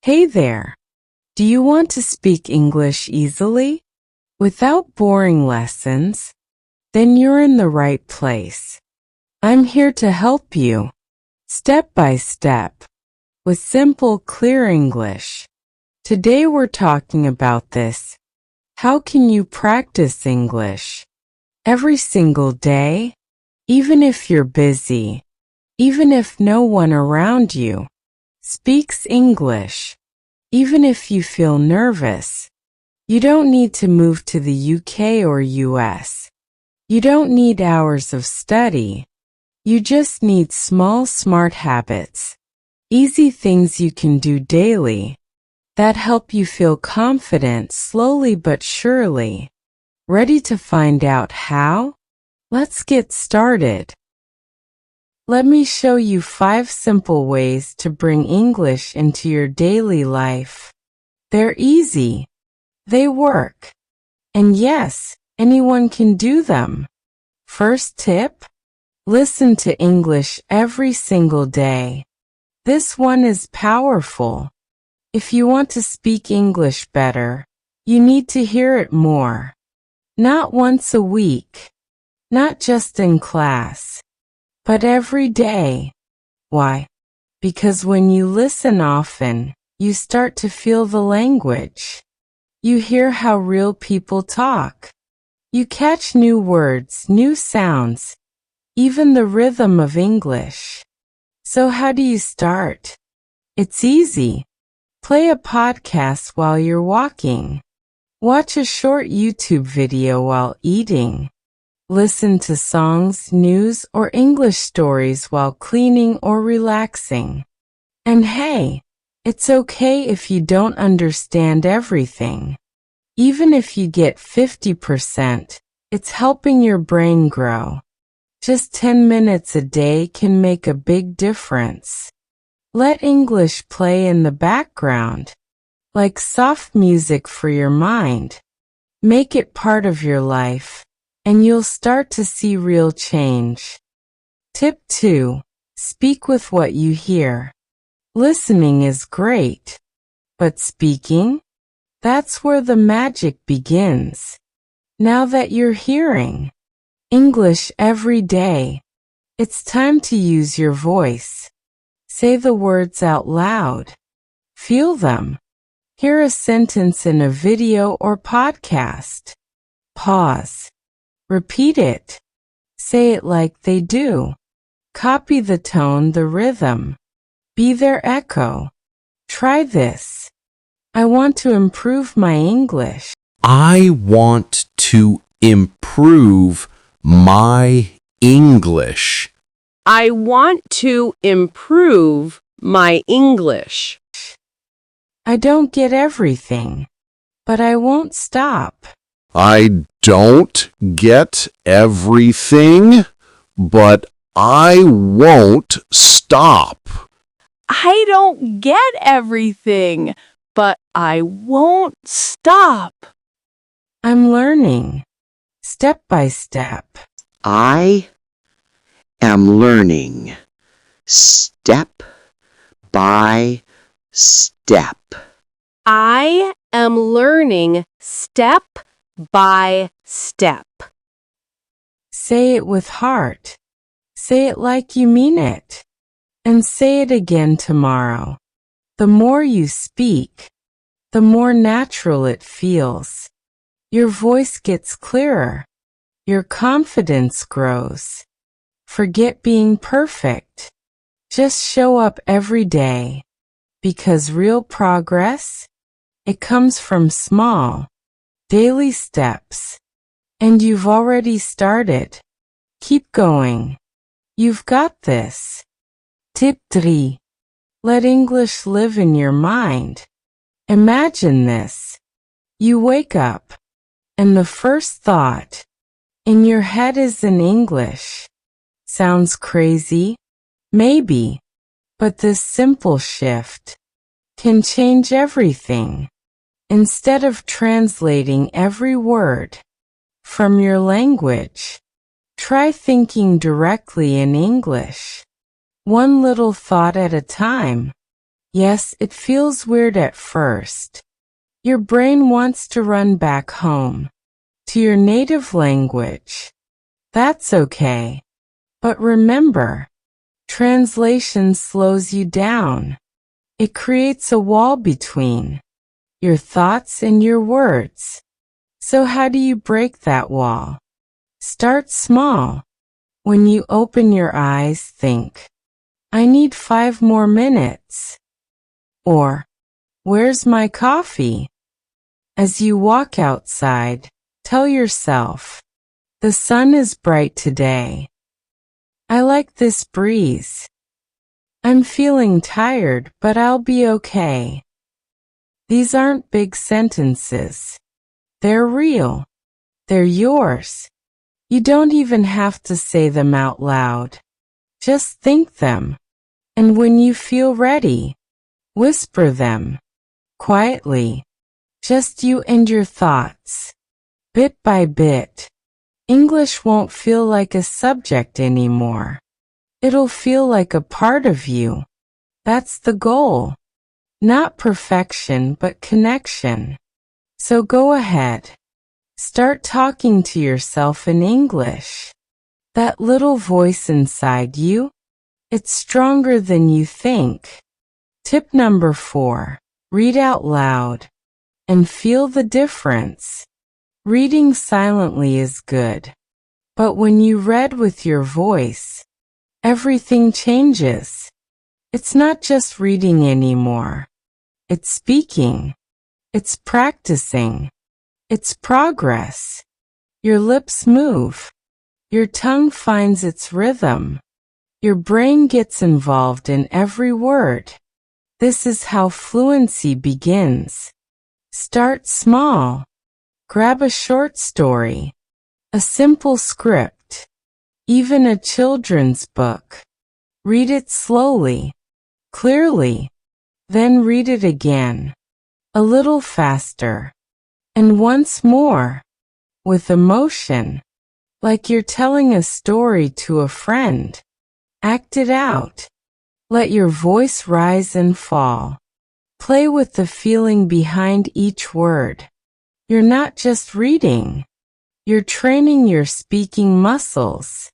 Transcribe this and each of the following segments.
Hey there! Do you want to speak English easily, without boring lessons? Then you're in the right place. I'm here to help you, step by step, with simple, clear English. Today we're talking about this. How can you practice English? Every single day? Even if you're busy, even if no one around you speaks English, even if you feel nervous. You don't need to move to the UK or US. You don't need hours of study. You just need small, smart habits. Easy things you can do daily that help you feel confident slowly but surely. Ready to find out how? Let's get started. Let me show you 5 simple ways to bring English into your daily life. They're easy. They work. And yes, anyone can do them. First tip: listen to English every single day. This one is powerful. If you want to speak English better, you need to hear it more. Not once a week. Not just in class. But every day. Why? Because when you listen often, you start to feel the language. You hear how real people talk. You catch new words, new sounds, even the rhythm of English. So how do you start? It's easy. Play a podcast while you're walking. Watch a short YouTube video while eating. Listen to songs, news, or English stories while cleaning or relaxing. And hey, it's okay if you don't understand everything. Even if you get 50%, it's helping your brain grow. Just 10 minutes a day can make a big difference. Let English play in the background, like soft music for your mind. Make it part of your life, and you'll start to see real change. Tip 2. Speak with what you hear. Listening is great, but speaking? That's where the magic begins. Now that you're hearing English every day, it's time to use your voice. Say the words out loud. Feel them. Hear a sentence in a video or podcast. Pause. Repeat it. Say it like they do. Copy the tone, the rhythm. Be their echo. Try this. I want to improve my English. I want to improve my English. I want to improve my English. I don't get everything, but I won't stop. I don't get everything, but I won't stop. I don't get everything, but I won't stop. I'm learning, step by step. I am learning, step by step. I am learning step by step. Say it with heart. Say it like you mean it. And say it again tomorrow. The more you speak, the more natural it feels. Your voice gets clearer. Your confidence grows. Forget being perfect. Just show up every day. Because real progress, it comes from small, daily steps. And you've already started. Keep going. You've got this. Tip 3. Let English live in your mind. Imagine this. You wake up, and the first thought in your head is in English. Sounds crazy? Maybe. But this simple shift can change everything. Instead of translating every word from your language, try thinking directly in English. One little thought at a time. Yes, it feels weird at first. Your brain wants to run back home, to your native language. That's okay. But remember, translation slows you down. It creates a wall between your thoughts and your words. So how do you break that wall? Start small. When you open your eyes, think, I need 5 more minutes. Or, where's my coffee? As you walk outside, tell yourself, the sun is bright today. I like this breeze. I'm feeling tired, but I'll be okay. These aren't big sentences. They're real. They're yours. You don't even have to say them out loud. Just think them. And when you feel ready, whisper them. Quietly. Just you and your thoughts. Bit by bit. English won't feel like a subject anymore. It'll feel like a part of you. That's the goal. Not perfection, but connection. So go ahead. Start talking to yourself in English. That little voice inside you, it's stronger than you think. Tip number 4. Read out loud. And feel the difference. Reading silently is good. But when you read with your voice, everything changes. It's not just reading anymore. It's speaking. It's practicing. It's progress. Your lips move. Your tongue finds its rhythm. Your brain gets involved in every word. This is how fluency begins. Start small. Grab a short story, a simple script, even a children's book. Read it slowly, clearly, then read it again, a little faster, and once more, with emotion, like you're telling a story to a friend. Act it out. Let your voice rise and fall. Play with the feeling behind each word. You're not just reading. You're training your speaking muscles.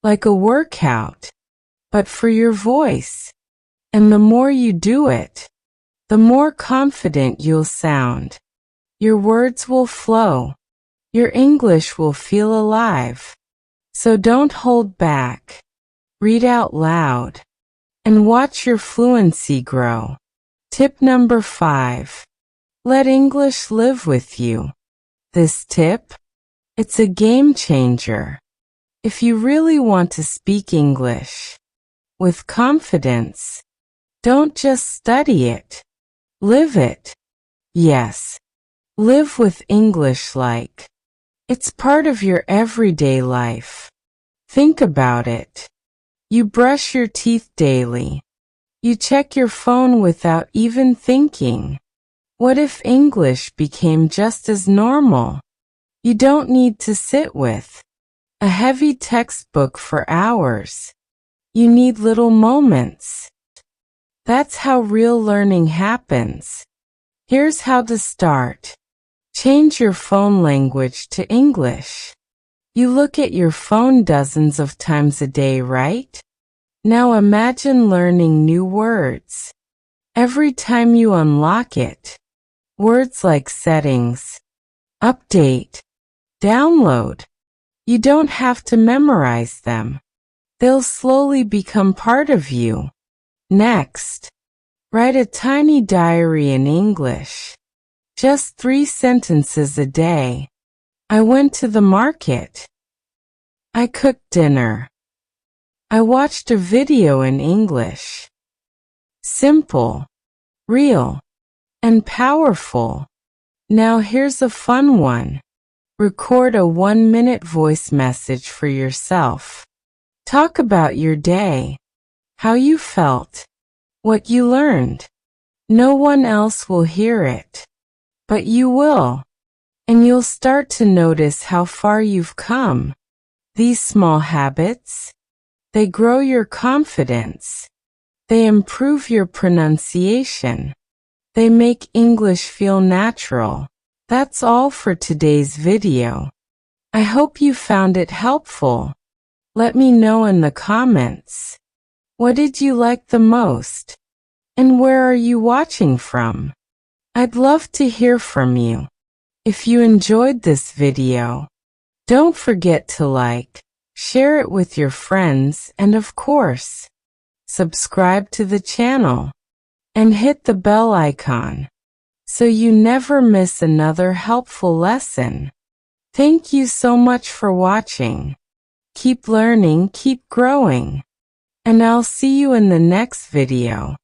Like a workout, but for your voice. And the more you do it, the more confident you'll sound. Your words will flow. Your English will feel alive. So don't hold back. Read out loud. And watch your fluency grow. Tip number 5. Let English live with you. This tip? It's a game changer. If you really want to speak English with confidence, don't just study it. Live it. Yes. Live with English like it's part of your everyday life. Think about it. You brush your teeth daily. You check your phone without even thinking. What if English became just as normal? You don't need to sit with a heavy textbook for hours. You need little moments. That's how real learning happens. Here's how to start. Change your phone language to English. You look at your phone dozens of times a day, right? Now imagine learning new words. Every time you unlock it, words like settings, update, download. You don't have to memorize them. They'll slowly become part of you. Next, write a tiny diary in English. Just 3 sentences a day. I went to the market. I cooked dinner. I watched a video in English. Simple, real, and powerful. Now here's a fun one. Record a 1-minute voice message for yourself. Talk about your day, how you felt, what you learned. No one else will hear it, but you will, and you'll start to notice how far you've come. These small habits, they grow your confidence. They improve your pronunciation. They make English feel natural. That's all for today's video. I hope you found it helpful. Let me know in the comments. What did you like the most? And where are you watching from? I'd love to hear from you. If you enjoyed this video, don't forget to like, share it with your friends, and of course, subscribe to the channel and hit the bell icon so you never miss another helpful lesson. Thank you so much for watching. Keep learning, keep growing, and I'll see you in the next video.